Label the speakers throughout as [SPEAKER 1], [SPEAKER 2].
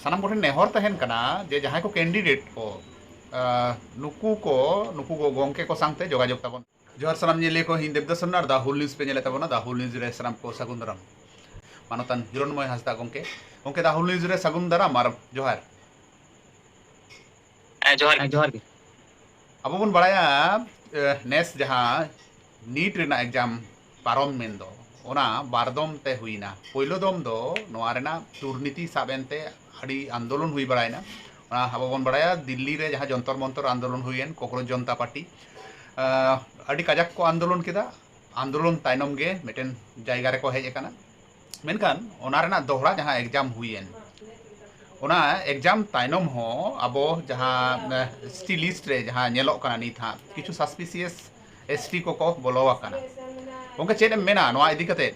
[SPEAKER 1] ᱥᱟᱱᱟᱢ ᱠᱚᱴᱷᱮᱱ ᱱᱮᱦᱚᱨ ᱛᱟᱦᱮᱱ ᱠᱟᱱᱟ ᱡᱮ ᱡᱟᱦᱟᱸᱭ ᱠᱚ ᱠᱮᱱᱰᱤᱰᱮᱴ ᱠᱚ ᱱᱩᱠᱩ ᱜᱚᱝᱠᱮ ᱠᱚ ᱥᱟᱶᱛᱮ ᱡᱳᱜᱟᱡᱳᱜ ᱛᱟᱵᱚᱱ। ᱡᱚᱦᱟᱨ ᱥᱟᱱᱟᱢ ᱧᱮᱧᱮᱞᱤᱭᱟᱹ ᱠᱚ, ᱤᱧ ᱫᱮᱵᱫᱟᱥ ᱥᱚᱨᱮᱱ ᱟᱨ ᱫᱟ ᱦᱳᱞ ᱱᱤউᱡ ᱯᱮ ᱧᱮᱞᱮᱫ ᱛᱟᱵᱚᱱᱟ। ᱫᱟ ᱦᱳᱞ ᱱᱤউᱡ ᱨᱮ ᱥᱟᱱᱟᱢ ᱠᱚ ᱥᱟᱹᱜᱩᱱ ᱫᱟᱨᱟᱢ। ᱢᱟᱱᱚᱛᱟᱱ ᱦᱤᱨᱚᱱᱢᱚᱭ ᱦᱟᱸᱥᱫᱟ ᱜᱚᱝᱠᱮ ᱫᱟ ᱦᱳᱞ ᱱᱤউᱡ ᱨᱮ ᱥᱟᱹᱜᱩᱱ ᱫᱟᱨᱟᱢ ᱟᱨ ᱡᱚᱦᱟᱨ।
[SPEAKER 2] ᱡᱚᱦᱟᱨ ᱜᱮ।
[SPEAKER 1] ᱟᱵᱚ ᱵᱚᱱ ᱵᱟᱲᱟᱭᱟ ᱱᱮᱥ ᱡᱟᱦᱟᱸ ᱱᱤᱴ ᱨᱮᱱᱟᱜ ᱮᱠᱡᱟᱢ ᱯᱟᱨᱚᱢ ᱢᱮᱱᱫᱚ ᱚᱱᱟ ᱵᱟᱨᱫᱚᱢ te ᱦᱩᱭᱱᱟ। ᱯᱳᱭᱞᱳ ᱫᱚᱢ ᱫᱚ ᱱᱚᱣᱟ ᱨᱮᱱᱟᱜ দুর্নীতি ᱥᱟᱵ ᱮᱱᱛᱮ ᱟᱹᱰি ᱟᱱᱫᱳᱞᱚᱱ হুই ᱵᱟᱲᱟᱭᱱᱟ। ᱚᱱᱟ ᱟᱵᱚ ᱵᱚᱱ ᱵᱟᱲᱟᱭᱟ ᱫᱤল্ᱞᱤ ᱨᱮ ᱡᱟᱦᱟᱸ ᱡᱚᱱᱛᱚᱨ ᱢᱚᱱᱛᱚᱨ আন্দোলন হুইᱮন ককরোচ জনতা পার্টি ᱟᱹᱰᱤ ᱠᱟᱡᱟᱠ ᱠᱚ আন্দোলন ᱠᱮᱫᱟ। আন্দোলন তাইনম ᱜᱮ ᱢᱤᱫᱴᱮᱱ ᱡᱟᱭᱜᱟ ᱨᱮᱠᱚ ᱦᱮᱡ ᱟᱠᱟᱱᱟ। ᱢᱮᱱᱠᱷᱟᱱ ᱚᱱᱟ ᱨᱮᱱᱟᱜ ᱫᱚᱦᱲᱟ ᱡᱟᱦᱟᱸ ᱮᱠᱡᱟᱢ হুইᱮᱱ ᱚᱱᱟ ᱮᱠᱡᱟम তাইনম ᱦᱚᱸ ᱟᱵᱚ ᱡᱟᱦᱟᱸ এসটি লিস্ট রে ᱡᱟᱦᱟᱸ ᱧᱮᱞᱚᱜ ᱠᱟᱱᱟ ᱱᱤᱛ ᱦᱟᱸᱜ ᱠᱤᱪᱷᱩ ᱥᱟᱥᱯᱤᱥᱤᱭᱟᱥ এসটি ᱠᱚᱠᱚ ᱵᱚᱞᱚ ᱟᱠᱟᱱᱟ। ᱜᱚᱝᱠᱮ ᱪᱮᱫ ᱮᱢ ᱢᱮᱱᱟ ᱱᱚᱣᱟ ᱤᱫᱤ ᱠᱟᱛᱮ?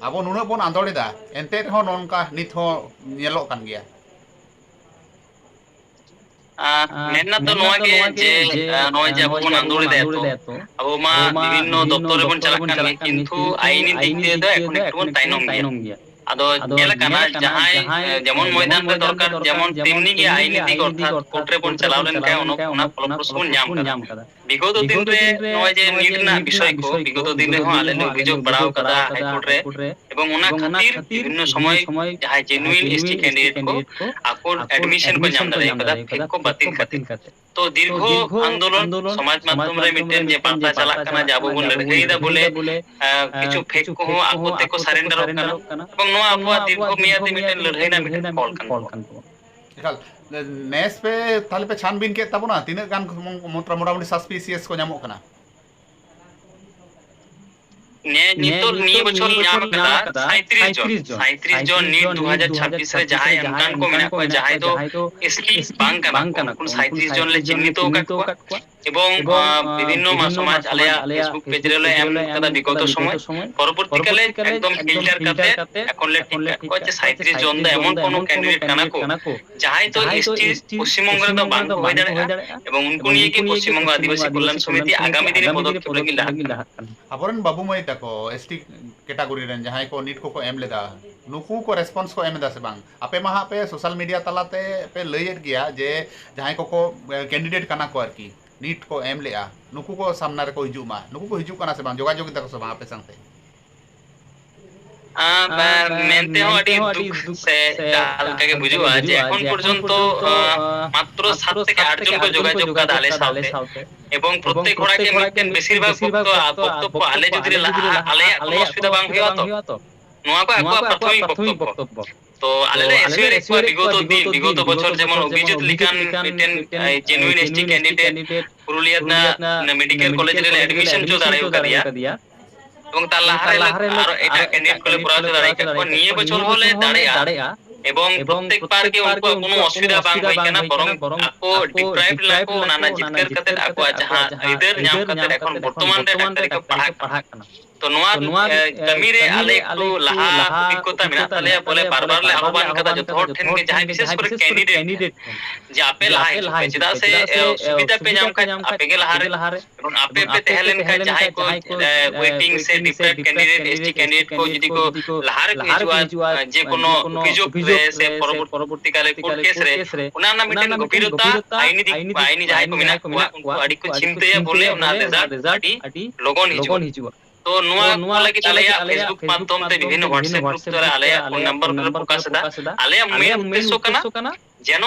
[SPEAKER 1] ᱟᱵᱚ ᱱᱩᱱᱟᱹᱜ ᱵᱚᱱ ᱟᱸᱫᱳᱲᱮᱫᱟ ᱮᱱᱛᱮ ᱨᱮᱦᱚᱸ ᱱᱚᱝᱠᱟ ᱱᱤᱛ ᱦᱚᱸ ᱧᱮᱞᱚᱜ ᱠᱟᱱ ᱜᱮᱭᱟ।
[SPEAKER 2] ᱢᱮᱱ ᱫᱚ ᱱᱚᱣᱟ ᱜᱮ ᱡᱮ ᱱᱚᱜᱼᱚᱭ ᱡᱮ ᱟᱵᱚ ᱵᱚᱱ ᱟᱸᱫᱳᱲᱮᱫᱟ ᱮᱛᱚ ᱟᱵᱚ ᱢᱟ ᱵᱤᱵᱷᱤᱱᱱᱚ ᱫᱚᱯᱛᱚᱨ ᱨᱮᱵᱚᱱ ᱪᱟᱞᱟᱜ ᱠᱟᱱ ᱜᱮ ᱠᱤᱱᱛᱩ ᱟᱭᱤᱱᱤ ᱫᱤক ᱫᱤᱭᱮ ᱫᱚ ᱮᱠᱷᱚᱱ ᱮᱠᱴᱩ ᱵᱚᱱ ᱛᱟᱭᱱᱚᱢ ᱜᱮᱭᱟ। ᱟᱫᱚ ᱧᱮᱞ ᱟᱠᱟᱱᱟ ᱡᱟᱦᱟᱸᱭ ᱡᱮᱢᱚᱱ ᱢᱚᱭᱫᱟᱱ ᱨᱮ ᱫᱚᱨᱠᱟর ᱡᱮᱢᱚন তেমনি ᱜᱮ ᱟᱭᱤᱱᱤ দিক অর্থাৎ কোর্ট রে ᱵᱚᱱ ᱪᱟᱞᱟᱣ ᱞᱮᱱᱠᱷᱟᱱ ᱚᱱᱟ ᱯᱷᱚᱞᱚᱯᱨᱚᱥᱚ ᱵᱚᱱ ᱧᱟᱢ ᱟᱠᱟᱫᱟ। ᱵᱤᱜᱚᱛᱚ ᱫᱤᱱ ᱨᱮ ᱱᱚᱜᱼᱚᱭ ᱡᱮ ᱱᱤᱴ ᱨᱮᱱᱟᱜ ᱵᱤᱥᱚᱭ ᱠᱚ ᱵᱤᱜᱚᱛᱚ ᱫᱤᱱ ᱨᱮᱦᱚᱸ ᱟᱞᱮ ᱞᱮ ᱚᱵᱷᱤᱡᱳᱜ ᱵᱟᱲᱟᱣ ᱟᱠᱟᱫᱟ ᱦᱟᱭᱠᱳর্ট ᱨᱮ এবং ᱚᱱᱟ ᱠᱷᱟᱹᱛᱤᱨ ᱵᱤᱵᱷᱤᱱᱱᱚ সময় ᱡᱟᱦᱟᱸᱭ জেনুইন এসটি ক্যান্ডিডেট ᱠᱚ ᱟᱠᱚ এডমিশন ᱠᱚ ᱧᱟᱢ ᱫᱟᱲᱮ ᱟᱠᱟᱫᱟ ᱯᱷᱮᱠ ᱠᱚ ᱵᱟᱹᱛᱤᱞ ᱠᱟᱛᱮ। ᱛᱚ ᱫᱤᱨᱜᱷᱚ ᱟন্দᱳলন ᱥᱚমাজ মাধ্যম রে মিটেন যে বার্তা চালাক কানা যে আবো ᱵᱚᱱ ᱞᱟᱹᱲᱦᱟᱹᱭ ᱫᱟ ᱵᱚᱞᱮ ᱠᱤᱪᱷᱩ ᱯᱷᱮᱠ ᱠᱚᱦᱚᱸ ᱟᱠᱚ ᱛᱮᱠᱚ ᱥᱟᱨᱮᱱᱰᱟᱨᱚᱜ ᱠᱟᱱᱟ এবং ᱱᱚᱣᱟ ᱟᱵᱚᱣᱟᱜ ᱫᱤᱨᱜᱷᱚ মেয়াদী মিটেন ᱞᱟᱹᱲᱦᱟᱹᱭ ᱨᱮᱱᱟᱜ মিটেন ফল ᱠᱟᱱ ᱛᱟᱵᱚᱱᱟ।
[SPEAKER 1] ᱮᱠᱟᱞ ᱱᱮᱥ ᱯᱮ ᱛᱟᱦᱞᱮ ᱯᱮ ᱪᱷᱟᱱᱵᱤᱱ ᱠᱮᱫ ᱛᱟᱵᱚᱱᱟ ᱛᱤᱱᱟᱹᱜ ᱜᱟᱱ ᱢᱳᱴᱟᱢᱩᱴᱤ ᱥᱟᱥᱯᱤᱥᱤᱭᱟᱥ ᱠᱚ ᱧᱟᱢᱚᱜ ᱠᱟᱱᱟ?
[SPEAKER 2] ᱱᱤᱛᱚᱜ ᱱᱤᱭᱟᱹ ᱵᱚᱪᱷᱚᱨ ᱧᱟᱢ ᱟᱠᱟᱫᱟ 37 জন নিট 2026 রে ᱡᱟᱦᱟᱸᱭ ᱚᱱᱠᱟᱱ ᱠᱚ ᱢᱮᱱᱟᱜ ᱠᱚᱣᱟ ᱡᱟᱦᱟᱸᱭ ᱫᱚ ᱮᱥᱴᱤ ᱵᱟᱝ ᱠᱟᱱᱟ ᱠᱚ ᱩᱱᱠᱩ 37 জন ᱞᱮ চিহ্নিত ᱟᱠᱟᱫ ᱠᱚᱣᱟ এবং বিভিন্ন সমাজ আলেয়া ফেসবুক পেজ রে লে এম কাদা বিগত সময় পরবর্তীকালে একদম ফিল্টার কাতে এখন লে ঠিক কাট কয় যে 37 জন ᱫᱚ এমন কোন ক্যান্ডিডেট কানা কো যাহাই তো এসটি পশ্চিমবঙ্গ রে ᱫᱚ ᱵᱟᱝ ᱠᱚ ᱦᱩᱭ ᱫᱟᱲᱮᱭᱟᱜᱼᱟ এবং उनको নিয়ে কি পশ্চিমবঙ্গ আদিবাসী কল্যাণ সমিতি আগামী দিনে পদক্ষেপ ᱞᱟᱹᱜᱤᱫ ᱞᱟᱦᱟᱜ ᱠᱟᱱᱟ।
[SPEAKER 1] ᱟᱵᱚᱨᱮᱱ ᱵᱟᱹᱵᱩ ᱢᱟᱹᱭ ᱛᱟᱠᱚ ᱮᱥᱴᱤ ᱠᱮᱴᱟᱜᱚᱨᱤ ᱨᱮᱱ ᱡᱟᱦᱟᱸᱭ ᱠᱚ ᱱᱤᱴ ᱠᱚᱠᱚ ᱮᱢ ᱞᱮᱫᱟ ᱱᱩᱠᱩ ᱠᱚ ᱨᱮᱥᱯᱚন্স ᱠᱚ ᱮᱢ ᱮᱫᱟ ᱥᱮ ᱵᱟᱝ? ᱟᱯᱮ ᱢᱟ ᱦᱟᱸᱜ ᱯᱮ ᱥᱳᱥᱟᱞ ᱢᱤᱰᱤᱭᱟ ᱛᱟᱞᱟᱛᱮ ᱯᱮ ᱞᱟᱹᱭᱮᱫ ᱜᱮᱭᱟ ᱡᱮ ᱡᱟᱦᱟᱸᱭ ᱠᱚᱠᱚ ᱠᱮᱱᱰᱤᱰᱮᱴ ᱠᱟᱱᱟ ᱠᱚ ᱟᱨᱠᱤ ᱱᱤᱴ ᱠᱚ ᱮᱢ ᱞᱮᱜᱼᱟ ᱱᱩᱠᱩ ᱠᱚ ᱥᱟᱢᱱᱟ ᱨᱮᱠᱚ ᱦᱤᱡᱩᱜ ᱢᱟ। ᱱᱩᱠᱩ ᱠᱚ ᱦᱤᱡᱩᱜ ᱠᱟᱱᱟ ᱥᱮ ᱵᱟᱝ? ᱡᱳᱜᱟᱡᱳᱜ ᱮᱫᱟ ᱠᱚ ᱥᱮ ᱵᱟᱝ ᱟᱯᱮ ᱥᱟᱶᱛᱮ?
[SPEAKER 2] মেনতে হো আডি দুঃখ সে হালকা কে বুঝুয়া যে এখন পর্যন্ত মাত্র 7 থেকে 8 জন কো যোগাযোগ কাদা আলে সাথে এবং প্রত্যেক হড়াকে মিটেন বেশিরভাগ বক্তব্য আলে যদি আলে কোনো অসুবিধা বাং হইয়া তো নোয়া কো আকো প্রাথমিক বক্তব্য তো আলেলে এসিওর একবার বিগত বছর যেমন অভিজিৎ লিকান মিটেন জেনুইন এসটি ক্যান্ডিডেট পুরুলিয়া না মেডিকেল কলেজ রে এডমিশন চো দাঁড়ায়ো কাদিয়া এবং তার লাহারে আরো এটা ক্যান্ডিডেট কোলে পড়াতে দাঁড়াই কাকো নিয়ে বছর হলে দাঁড়ায়া এবং প্রত্যেকবার কে উनको কোনো অসুবিধা বাং হই কেনা বরং আকো ডিপ্রাইভড লাকো নানা জিতকার কাতে আকো যাহা ইদার ᱧᱟᱢ কাতে এখন বর্তমান রে ডাক্তারি কো পড়াক কানা তো নোয়া কামি রে আলে একটু লাহা অভিজ্ঞতা মেনা তালেয়া বলে বারবার লে আহ্বান কাদা যত হর ঠেন কে যাহাই বিশেষ করে ক্যান্ডিডেট যে আপে লাহাই চেদা সে সুবিধা পে ᱧᱟᱢ কাজ আপে গে লাহারে এবং আপে পে তেহেলেন কাজ যাহাই কো ওয়েটিং সে ডিপ্রাইভড ক্যান্ডিডেট এসটি ক্যান্ডিডেট কো যদি কো লাহারে পে হিজুয়া যে কোনো অভিযোগ রে সে পরবর্তীকালে কোর্ট কেস রে ওনা না মিটেন গভীরতা আইনি যাহাই কো মেনা কোয়া উनको আডি কো চিন্তায়া বলে ওনা রেজাল্ট আডি লগন হিজুয়া তো নোয়া লাগি আলেয়া ফেসবুক মাধ্যম তে বিভিন্ন হোয়াটসঅ্যাপ গ্রুপ দ্বারা আলেয়া ফোন নাম্বার রে প্রকাশ দা আলেয়া মেন উদ্দেশ্য কানা যেন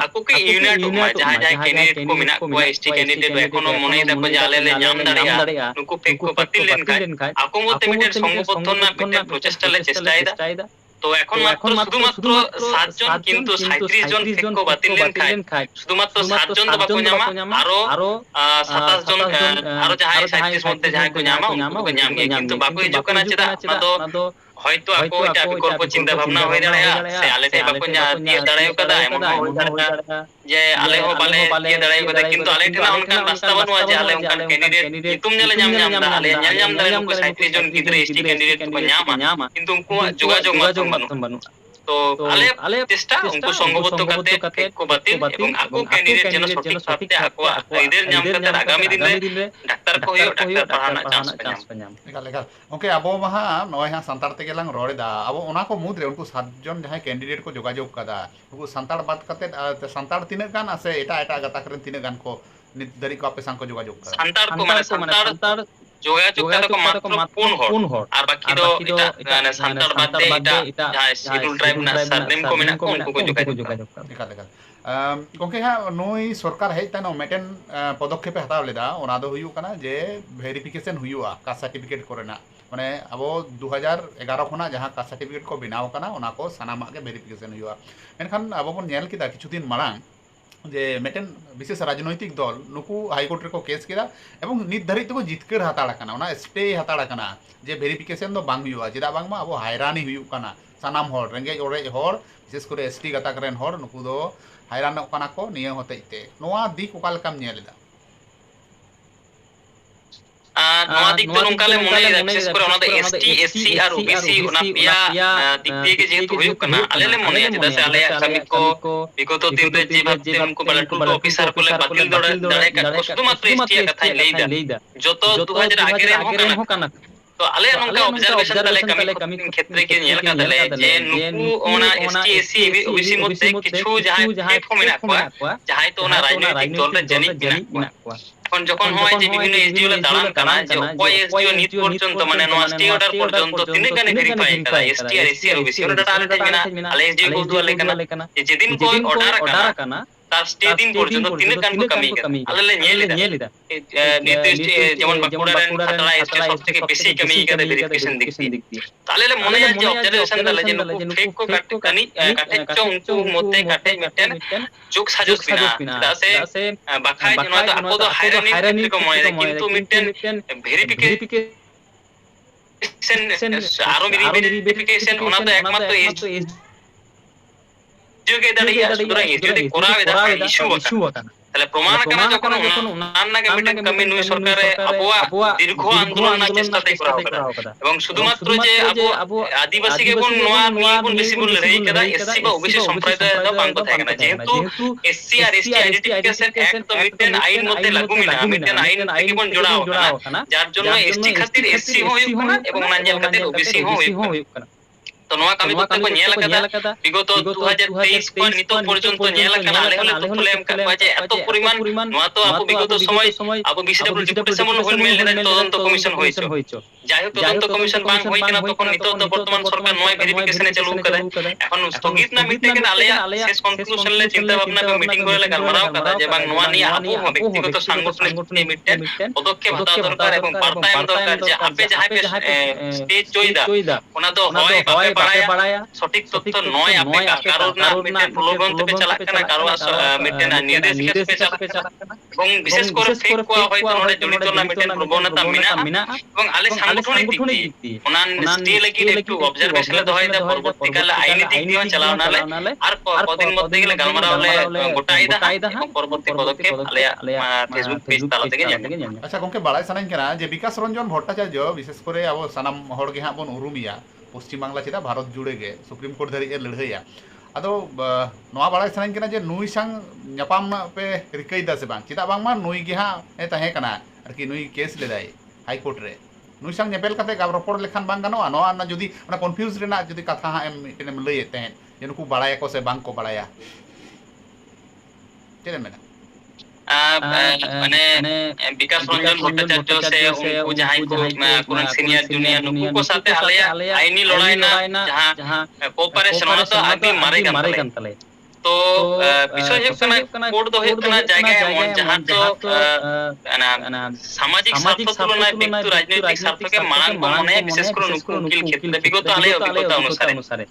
[SPEAKER 2] আকো কে ইউনাইট মা যাহাই ক্যান্ডিডেট কো মেনা কোয়া এসটি ক্যান্ডিডেট এখনো মনে দেখো যে আলেলে ᱧᱟᱢ দাঁড়িয়া নুকু ফেক কো বাতিল লেন খায় আকো মতে মিটেন সংগঠন না মিটেন প্রচেষ্টা লে চেষ্টায়দা তো এখন শুধুমাত্র 7 জন কিন্তু 37 জন ফেক কো বাতিল লেন খায় শুধুমাত্র 7 জন তো বাকো ᱧামা আরো 27 জন আরো যাহাই 37 মধ্যে যাহাই কো ᱧামা উनको কো ᱧাম গে কিন্তু বাকো হিজুক কানা চেদা না তো হয়তো আকো এটা বিকল্প চিন্তা ভাবনা হই দাঁড়ায়া সে আলে তে বাকো দিয়ে দাঁড়ায়ো কাদা এমন হই দাঁড়ায়া যে আলে হো বালে দিয়ে দাঁড়ায়ো কাদা কিন্তু আলে ঠেনা অনকান রাস্তা বানুয়া যে আলে অনকান ক্যান্ডিডেট নিতুম নেলে ᱧᱟᱢ দা আলে ᱧᱟᱢ দাঁড়ায় নুকু 37 জন গিদ্রে এসটি ক্যান্ডিডেট কো ᱧামা কিন্তু উनको যোগাযোগ মাধ্যম বানু তো আলে চেষ্টা উনকু সংঘবদ্ধ কাতে টেককো বাতিল এবং আকো ক্যান্ডিডেট যেন সঠিক ভাবে আকোয়াগ আইদের ᱧᱟᱢ ᱠᱟᱛᱮ ᱟᱜᱟᱢী ᱫᱤᱱ ᱨᱮ ᱰᱟᱠᱛᱟᱨ ᱠᱚ ᱦᱩᱭᱩᱜ ᱰᱟᱠᱛᱟর ᱯᱟᱲᱦᱟᱣ ᱨᱮᱱᱟᱜ ᱪᱟᱱᱥ ᱠᱚ ᱧᱟᱢ
[SPEAKER 1] ᱮᱠᱟᱞ ᱮᱠᱟᱞ ᱜᱚᱝᱠᱮ ᱟᱵᱚ ᱢᱟ ᱦᱟᱸᱜ ᱱᱚᱜᱼᱚᱭ ᱦᱟᱸᱜ ᱥᱟᱱᱛᱟᱲ ᱛᱮᱜᱮ ᱞᱟᱝ ᱨᱚᱲᱮᱫᱟ ᱟᱵᱚ ᱚᱱᱟ ᱠᱚ ᱢᱩᱫᱽᱨᱮ ᱩᱱᱠᱩ 7 জন ᱡᱟᱦᱟᱸᱭ ᱠᱮᱱᱰᱤᱰᱮᱴ ᱠᱚ ᱡᱳᱜᱟᱡᱳᱜ ᱠᱟᱫᱟ ᱩᱱᱠᱩ ᱥᱟᱱᱛᱟᱲ ᱵᱟᱫ ᱠᱟᱛᱮ ᱥᱟᱱᱛᱟᱲ ᱛᱤᱱᱟᱹᱜ ᱜᱟᱱ ᱟᱥᱮ ᱮᱴᱟᱜ ᱜᱟᱛᱟᱠ ᱨᱮᱱ ᱛᱤᱱᱟᱹᱜ ᱜᱟᱱ ᱠᱚ ᱱᱤᱛ ᱫᱷᱟᱹᱨᱤᱡ ᱠᱚ ᱟᱯᱮ ᱥᱟᱝ ᱠᱚ ᱡᱳᱜᱟᱡᱳᱜ ᱠᱟᱫᱟ
[SPEAKER 2] ᱥᱟᱱᱛᱟᱲ ᱠᱚ ᱢᱟᱱᱮ ᱥᱟᱱᱛᱟᱲ যোগাযোগ কাদা কো মাত্র 4 হড় আর বাকি ᱫᱚ এটা সান্তাড় বাদে এটা জাহাᱸ শিডিউল ট্রাইব না সারনেম ᱠᱚ ᱢᱮᱱᱟᱜ ᱠᱚ ᱩᱱᱠᱩ ᱠᱚ ᱡᱳᱜᱟᱡᱳᱜ
[SPEAKER 1] ᱮᱠᱟᱞ ᱮᱠᱟল ᱜᱚᱝᱠᱮ ᱦᱟᱸᱜ ᱱᱩᱭ ᱥᱚᱨᱠᱟর ᱦᱮᱡ ᱛᱟᱭᱱᱚᱢ ᱢᱤᱫᱴᱮᱱ ᱯᱚᱫᱚᱠᱷᱮᱯᱮ ᱦᱟᱛᱟᱣ ᱞᱮᱫᱟ ᱚᱱᱟ ᱫᱚ ᱦᱩᱭᱩᱜ ᱠᱟᱱᱟ ᱡᱮ ᱵᱷᱮরিফিকেশন ᱦᱩᱭᱩᱜᱼᱟ ᱠᱟᱥᱴ ᱥᱟর্টিফিকেট ᱠᱚᱨᱮᱱᱟᱜ ᱢᱟᱱᱮ ᱟᱵᱚ 2011 ᱠᱷᱚᱱᱟᱜ ᱡᱟᱦᱟᱸ ᱠᱟᱥᱴ ᱥᱟর্টিফিকেট ᱠᱚ ᱵᱮᱱᱟᱣ ᱠᱟᱱᱟ ᱚᱱᱟ ᱠᱚ ᱥᱟᱱᱟᱢᱟᱜ ᱜᱮ ᱵᱷᱮরিফিকেশন ᱦᱩᱭᱩᱜᱼᱟ ᱢᱮᱱᱠᱷᱟᱱ ᱟᱵᱚ ᱵᱚᱱ ᱧᱮᱞ ᱠᱮᱫᱟ ᱠᱤᱪᱷᱩ ᱫᱤᱱ ᱢᱟᱲᱟᱝ যে মেটেন বিশেষ রাজনৈতিক দল নুকু হাইকোর্ট রেকো কেস কেদা এবং নিত ধারিত তো জিতকার হাতাড় কানা ওনা স্টে হাতাড় কানা যে ভেরিফিকেশন দো বাং হুইউआ চেদা বাংমা আবো হায়রানি হুইউগ কানা সানাম হড় রেঙ্গে ওরে হড় বিশেষ করে এসটি গাতাক রেন হড় নুকু দো হায়রানক কানা কো নিয়ে হতেইতে নোয়া দিক ওকা লেকাম ᱧᱮᱞᱮᱫᱟ
[SPEAKER 2] ᱱᱚᱣᱟ ᱫᱤᱠ ᱫᱚ ᱱᱚᱝᱠᱟ ᱞᱮ ᱢᱚᱱᱮᱭᱮᱫᱟ ᱵᱤᱥᱮᱥ ᱠᱚᱨᱮ ᱚᱱᱟ ᱫᱚ ᱮᱥᱴᱤ ᱮᱥᱥᱤ ᱟᱨ ᱳবিᱥি ᱚᱱᱟ ᱯᱮᱭᱟ ᱫᱤᱠ ᱫᱤᱭᱮ ᱜᱮ ᱡᱮᱦᱮᱛু ᱦᱩᱭᱩᱜ ᱠᱟᱱᱟ ᱟᱞᱮ ᱞᱮ ᱢᱚᱱᱮᱭᱟ ᱪᱮᱫᱟᱜ ᱥᱮ ᱟᱞᱮᱭᱟᱜ ᱠᱟᱹᱢᱤ ᱠᱚ ᱵᱤᱜᱚᱛ ᱫᱤᱱ ᱨᱮ ᱡᱮ ᱵᱷᱟᱵᱛᱮ ᱩᱱᱠᱩ ᱞᱟᱹᱴᱩ ᱞᱟᱹᱴᱩ ᱚᱯᱷᱤᱥᱟᱨ ᱠᱚᱞᱮ ᱵᱟᱹᱛᱤᱞ ᱫᱟᱲᱮ ᱠᱟᱫ ᱠᱚ শুধু মাত্র এসটি এর কথাই ᱞᱟᱹᱭᱫᱟ ᱡᱚᱛᱚ 2000 ᱟᱜᱮ ᱨᱮᱱ ᱦᱚᱸ ᱠᱟᱱᱟ তো আলে নঙ্কা অবজারভেশন তালে কামি ক্ষেত্রে কে নিয়েল কাদালে যে নুকু ওনা এসটি এসসি ওবিসি মধ্যে কিছু যাহাই প্লেটফর্ম মেনা কোয়া যাহাই তো ওনা রাজনৈতিক দল রে জানি মেনা কোয়া এখন যখন হয় যে বিভিন্ন এসডিও লে দাঁড়ান কানা যে অকয় এসডিও নিত পর্যন্ত মানে নোয়া স্টে অর্ডার পর্যন্ত তিনে গানে ভেরিফাই কাদা এসটি আর এসসি আর ওবিসি ওটা ডাটা আলে মেনা আলে এসডিও কো দুয়ালে কানা যেদিন কোই অর্ডার কানা তার স্টে দিন পর্যন্ত তিনে গান কো কামি আলে লে নিয়েলিদা নির্দিষ্ট যেমন বাঁকুড়া রেন খাতড়া এসটি সবথেকে বেশি কামি কাদা ভেরিফিকেশন দিক দিয়ে তাহলে লে মনে হয় যে অবজারভেশন তালে যে নুকু ফেক কো কাটে কাটে উনকু মধ্যে কাটে মিটেন যোগ সাজুক বিনা তাসে বাখাই নয় তো আপো তো হায়রানি को মনে হয় কিন্তু মিটেন ভেরিফিকেশন আরো ভেরিফিকেশন ওনা তো একমাত্র এসডিও দাঁড়িয়ে সুতরাং এসডিও তে করাবেদা ইস্যু আকানা তাহলে প্রমাণ কানা যখন নান্নাকে মিটেন কমি নুই সরকারে আবুয়া দীর্ঘ আন্দোলন চেষ্টাতে করা হবে এবং শুধুমাত্র যে আবু আদিবাসী কে কোন নোয়া নিয়ে কোন বেশি বল রই কাদা এসসি বা ওবিসি সম্প্রদায় দা বাংলা থাকে না যেহেতু এসসি আর এসটি আইডেন্টিফিকেশন অ্যাক্ট তো মিটেন আইন মধ্যে লাগু মিনা মিটেন আইন থেকে কোন জোড়াও কানা যার জন্য এসটি খাতির এসসি হইউ কানা এবং নাঞ্জাল খাতির ওবিসি হইউ কানা তো নোয়া কামি করতে কো নিয়েল কাদা বিগত 2023 কোন নিত পর্যন্ত নিয়েল কানা আলে হলে তো ফুলে এম কাপা যে এত পরিমাণ নোয়া তো আপু বিগত সময় আপু বিসিডব্লিউ ডিপুটেশন হল মেলে তদন্ত কমিশন হইছে যাই হোক তদন্ত কমিশন বাং হই কিনা তখন নিত তো বর্তমান সরকার নয় ভেরিফিকেশনে চালু করে এখন স্থগিত না মিটে কেন আলে শেষ কনক্লুশন লে চিন্তা ভাবনা কে মিটিং করে গালমারাও কাদা যে বাং নোয়া নিয়ে আপু ব্যক্তিগত সাংগঠনিক মিটেন পদক্ষেপ হাতা দরকার এবং বার্তায়ন দরকার যে আপে যাহাই স্টেজ জয়দা ওনা তো হয় বাড়ায়া সঠিক তথ্য নয় আপে কারণ না মিটেন প্রলোভন থেকে চালাক কানা কারো মিটেন নির্দেশ কে চালাক কানা এবং বিশেষ করে ফেক কোয়া হয়তো নড়ে জড়িত না মিটেন প্রবণতা মিনা এবং আলে সাংগঠনিক দিক দিয়ে ওনান স্টে লাগি একটু অবজারভেশনে দহাইদা পরবর্তীকালে আইনি দিক দিয়ে চালাও নালে আর কদিন মধ্যে গেলে গালমারা হলে গোটাইদা এবং পরবর্তী পদক্ষেপ আলে ফেসবুক পেজ তালা থেকে জানি
[SPEAKER 1] আচ্ছা গংকে বাড়াই সানাইন কানা যে বিকাশ রঞ্জন ভট্টাচার্য বিশেষ করে আবো সানাম হড় গে হাবন উরুমিয়া পশ্চিম বাংলা চেদা ভারত জুড়ে গে সুপ্রিম কোর্ট ধারি এ লড়াইয়া আদো নোয়া বাড়াই সানাইন কানা যে নুই সাং ᱧᱟᱯᱟᱢ पे रिकैदा से बांग चेदा बांग मा नुई गे हा ए ताहे काना आरकी नुई केस लेदाय हाई कोर्ट रे नुई सां नेपेल काते गाब रपड़ लेखान बांग गानोआ नोआ ना जदी ओना कन्फ्यूज रेना जदी कथा हा एम लई तहेन जे नुकु बाड़ाया को से बांग को बाड़ाया चेदे मेना
[SPEAKER 2] মানে বিকাশ রঞ্জন ভট্টাচার্য সে উনকু যাহাই কো কোন সিনিয়র জুনিয়র নুকু কো সাথে আলে আইনি লড়াই না যাহা কোঅপারেশন ওনা তো আগে মারে গান তালে তো বিষয় হচ্ছে না কোড তো হচ্ছে না জায়গা এমন যাহা তো না সামাজিক স্বার্থ তুলনায় ব্যক্তি রাজনৈতিক স্বার্থকে মান মনে বিশেষ করে নুকু উকিল ক্ষেত্রে বিগত আলে অভিজ্ঞতা অনুসারে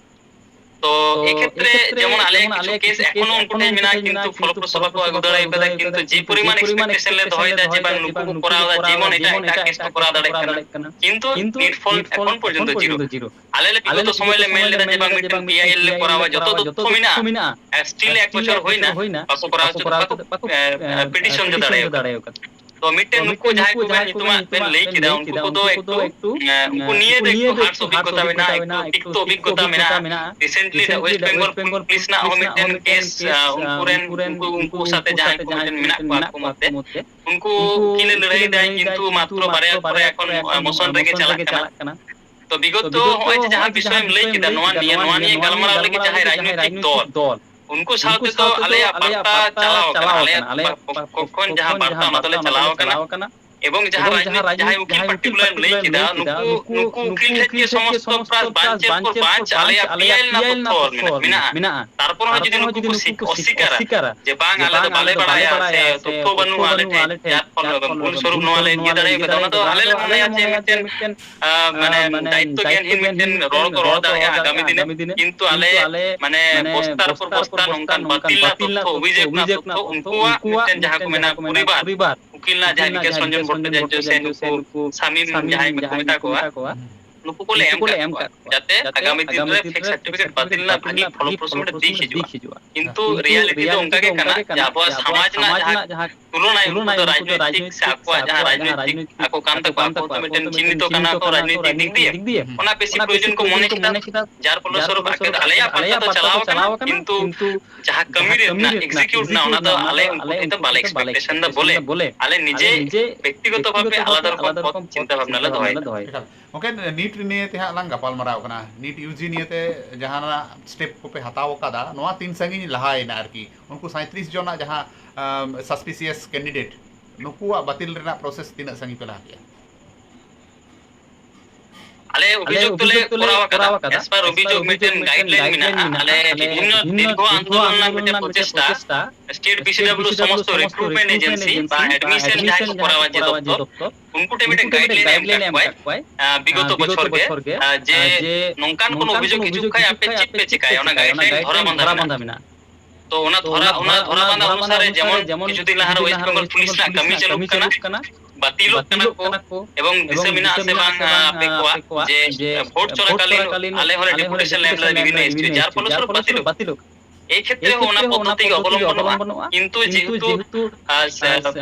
[SPEAKER 2] তো এই ক্ষেত্রে যেমন আলে কিছু কেস এখনো উনকুটে মিনা কিন্তু ফলপ্রসূ ভাবে আগুদাড়াই পেদা কিন্তু যে পরিমাণ এক্সপেক্টেশন লে দহাই দা যে বা নুকু করা জীবন এটা কেস তো করা দাড়াই কানা কিন্তু নিট ফল এখন পর্যন্ত জিরো আলে বিগত সময় লে মেল যে বা মিটিং পিআইএল লে করা যত তথ্য মিনা স্টিল এক বছর হই না পাকো করা পিটিশন যে দাঁড়ায় তো तो मिट्टे नुकु जाय को बे नितुमा बे लई किदा उनको को दो एकटू उनको निये दो एकटू हार्स अभिज्ञता मेना एकटू तिक्तो अभिज्ञता मेना रिसेंटली वेस्ट बेंगल पुलिस ना हो मिट्टेन केस उनको साथे जाय को मिट्टेन मेना को मते उनको किले लड़ाई दाय किंतु मात्र बारे परे এখন मोशन रेगे चालक kana तो विगत होय जे जहां विषय में लई किदा नोआ निये गलमाराव लगी चाहे राजनीतिक दल उनको साथे तो आले बार्ता चलाओ kana आले कोन जहां बार्ता मतले चलाओ kana এবং যাহা যাহাই উকিল পার্টিকুলার লই কিদা নুকু উকিল থেকে সমস্ত প্রাস বাঞ্চের পর বাঞ্চ আলে পিএল না তথ্য মিনা তারপর হয় যদি নুকু অস্বীকার যে বাং আলে তো বালে বাড়ায়া আছে তথ্য বনু আলে যার ফল ফুল স্বরূপ নলে নিয়ে দাঁড়ায় কথা না তো আলে মানে আছে মিটেন মানে দায়িত্ব জ্ঞানহীন মিটেন রড় দাঁড়ায় আগামী দিনে কিন্তু আলে মানে পোস্টার পর পোস্টার নংকান বাতিল না তথ্য অভিযোগ না তথ্য উনকুয়া মিটেন যাহা কো মেনা পরিবার उकिल ना जाय के संजन भट्टाचार्य से नुकु सामिम जाय को मेता को नुकु को एम का जाते आगामी दिन रे फेक सर्टिफिकेट बातिल ना भागी फलप्रसूम दिख हिजुआ किंतु रियलिटी तो उनका के कना जाबो समाज ना जहां तुलना तो राजनीतिक से आको जहां राजनीतिक आको काम तक बात तो मेटेन चिन्हित कना को राजनीतिक दिख दिए ओना बेसी प्रयोजन को मने किदा जार फलस्वरूप आके आलेया पाता तो चलाओ किंतु जहां कमी रे ना एग्जीक्यूट ना ओना तो आले तो बाले एक्सपेक्टेशन दा बोले आले निजे व्यक्तिगत भावे आलादा रकम चिंता भावना ला दोय
[SPEAKER 1] ओके नीट निये ते हां गपाल मराव कना नीट यूजी निये ते जहाना स्टेप को पे हताव कादा नोआ 3 संगी लहायना आरकी उनको 37 जना जहां सस्पिशियस कैंडिडेट नुकुआ बातिल रेना प्रोसेस तीना संगी पे लहा
[SPEAKER 2] आले अभियोग तुले कोरावा कदा एस पर अभियोग मिटेन गाइडलाइन मिना आले বিভিন্ন দীর্ঘ আন্দোলন না মিটেন প্রচেষ্টা স্টেট বিসিডব্লিউ সমস্ত রিক্রুটমেন্ট এজেন্সি বা এডমিশন যাই কোরাवा যে দপ্তর उनको टेमिटे गाइडलाइन एम कय विगत बछर के जे नंकान कोन अभियोग हिजुक खाय आपे चिट पे चिकाय ओना गाइडलाइन धरा बांधा मिना तो ओना धरा बांधा अनुसारे जेमन किछु दिन लाहार वेस्ट बेंगल पुलिस ना कमी चालू kana बातिलो kana को एवं दिसे मिना से बांग आपे को जे ভোট চলাকালীন আলে হলে ডেপুটেশন লেভেলে বিভিন্ন এসটি যার ফলস্বরূপ বাতিলো এই ক্ষেত্রে ওনা পদ্ধতি অবলম্বন কিন্তু যেহেতু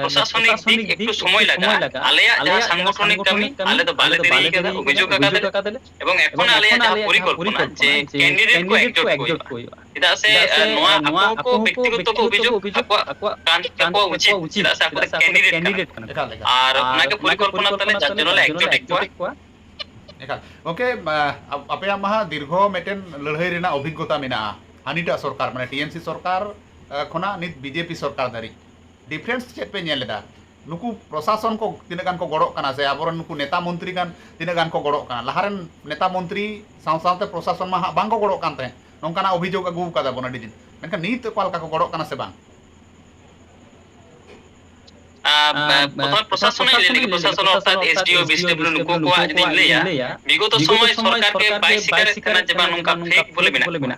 [SPEAKER 2] প্রশাসনিক দিক একটু সময় লাগা আলেয়া যা সাংগঠনিক কামি আলে তো বালে দেরি কেদা অভিযোগ কাকাদে এবং এখন আলেয়া যা পরিকল্পনা যে ক্যান্ডিডেট को একজোট কইবা এটা আছে নোয়া আকো ব্যক্তিগত অভিযোগ আকো কান উচিত এটা আছে আকো ক্যান্ডিডেট আর ওনাকে পরিকল্পনা তালে যার জন্য একজোট কইবা
[SPEAKER 1] ओके आपे महा दीर्घ मेटेन लड़ाई रेना अभिज्ञता मेना हानिटा सरकार माने टीएमसी सरकार खना नित बीजेपी सरकार दारी डिफरेंस चेक पे नेलेदा नुकु प्रशासन को तिना गान को गड़ो काना से आबरन नुकु नेता मंत्री गान तिना गान को गड़ो काना लहारन नेता मंत्री सावसावते प्रशासन मा बांग को गड़ो कानते नोंकाना अभियोग अगु कादा बना दिदिन मेनका नीत पालका को गड़ो काना से बांग
[SPEAKER 2] प्रशासन अर्थात एसडीओ बीएसडब्ल्यू नुकु को आज दिन लेया विगत समय सरकार के बाई शिकार करना जेबा नोंका फेक बोले बिना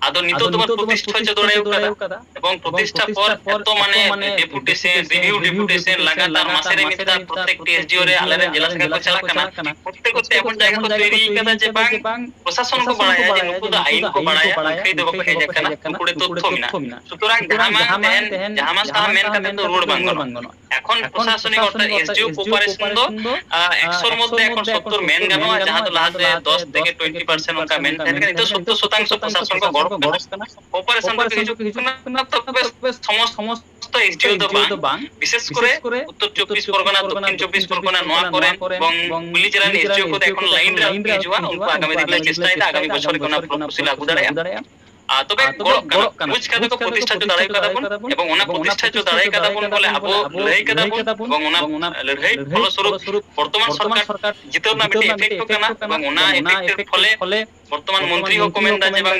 [SPEAKER 2] आदो नितो तुम्हार प्रतिष्ठा च दौड़ायो कदा এবং প্রতিষ্ঠা পর এত মানে ডেপুটেশন ডেপুটেশন লাগাতার মাসের মিতা প্রত্যেক এসডিও রে আলাদা জেলা থেকে को चला करना प्रत्येक को एमन जायगा को तैयारी कदा जे बांग प्रशासन को बढ़ाया जे नुकु द आईन को बढ़ाया खई देबो के हेजे करना कुकुड़े तथ्य मिना সুতরাং জাহামান তাহা মেন কাতে তো রোড বাঙ্গন এখন প্রশাসনিক অর্থাৎ এসডিও কোঅপারেশন দো 100 এর মধ্যে এখন 70 মেন গানো যাহা তো লাহাতে 10 থেকে 20% ওকা মেন থাকে তো 70% প্রশাসন को গড় অপারেশন তো কিছু না তবে সমস্ত এসডিও তো বাং বিশেষ করে উত্তর 24 পরগনা দক্ষিণ 24 পরগনা নোয়া করেন এবং পুলিশ জেলা এসডিও को এখন লাইন রাউন্ড পেজুয়া উनको আগামী দিনে চেষ্টা এটা আগামী বছর কোনা প্রপোজাল আগু দাঁড়ায় তবে বুঝ কাদা को প্রতিষ্ঠা जो দাঁড়ায় কাদাবন এবং ওনা প্রতিষ্ঠা जो দাঁড়ায় কাদাবন বলে আবো লড়াই কাদাবন এবং ওনা লড়াই ফলস্বরূপ বর্তমান সরকার জিতেও না বেটে এফেক্ট কানা এবং ওনা এফেক্টের ফলে বর্তমান মন্ত্রী হুকুমেন্দা এবং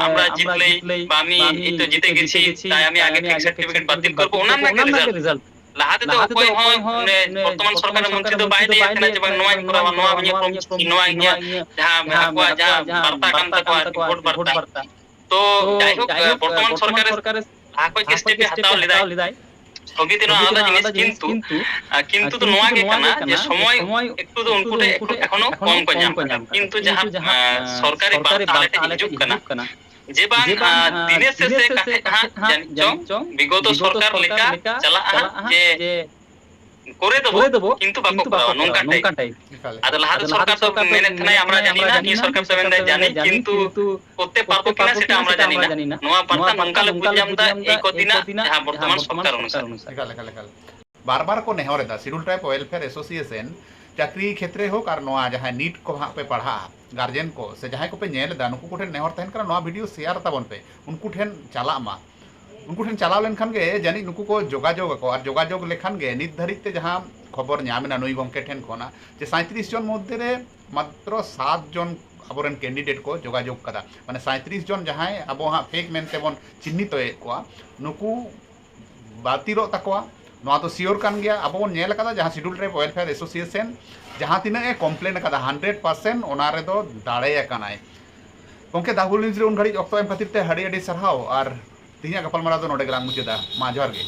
[SPEAKER 2] আমরা জিতলেই বা আমি এই তো জিতে গেছি তাই আমি আগে ফেক সার্টিফিকেট বাতিল করব ওনা না রেজাল্ট লাহাতে তো কই হয় বর্তমান সরকারের মন্ত্রী তো বাইরে একটা যে নোয়া করা নোয়া নোয়া যা আকwa যা বার্তা কান্তা কো ভোট বার্তা তো যাই হোক বর্তমান সরকারের আকো স্টেপে হাতাও লিদাই স্থগিত না আলাদা জিনিস কিন্তু তো নোয়া কে কানা যে সময় একটু তো উনকুটে এখনো কম কম কিন্তু যাহা সরকারি বার্তা আলেতে হিজুক কানা যে বাং দিনের শেষে কাছে কাহা জানি বিগত সরকার লেখা চালা যে করে দেবো কিন্তু বাকো করাও নৌকা টাইপ আদো লাহাতে সরকার তো মেনে থানাই আমরা জানি না নি সরকার তো মেনে জানি কিন্তু করতে পারবো কিনা সেটা আমরা জানি না নোয়া পারতা নঙ্কালে বুঝাম দা এই কদিনা যাহা বর্তমান সরকার অনুসারে
[SPEAKER 1] बार को नेहर एदा शिड्यूल ट्राइब वेलफेयर एसोसिएशन चाकरी क्षेत्र हो और नोआ जहां नीट को हाँ पे पढ़ा गार्जियन को से जहां को पे नेलदा नुकु को ठेन नेहर तहन करा नोआ वीडियो शेयर ताबन पे उनको ठेन चला मा उनको ठेन चलाव लेन खान गे जानी नुकु को जोगाजोग को और जोगाजोग लेखान गे नित धरिते जहां खबर न्यामेना नुई गमके ठेन कोना जे 37 जन मध्य रे मात्र 7 जन आबोरेन कैंडिडेट को जोगाजोग कदा माने 37 जन जहां आबो हाँ फेक मेनते बन चिन्हित कोआ नुकु बातिरो तकोआ नोआ तो सियोर कान गया अब बन नेल कदा जहां शिड्यूल ट्राइब वेलफेयर एसोसिएशन जहां तिना ए कम्प्लेन कदा 100% ओना रे दो दाड़े कानाय गमके दाहुल न्यूज रे उन घड़ी ऑक्टो एम खातिर ते हड़ी हड़ी सरहाव और तिहिया गपलमारा दो नोडे ग्राम मुचेदा मा जोहार गे।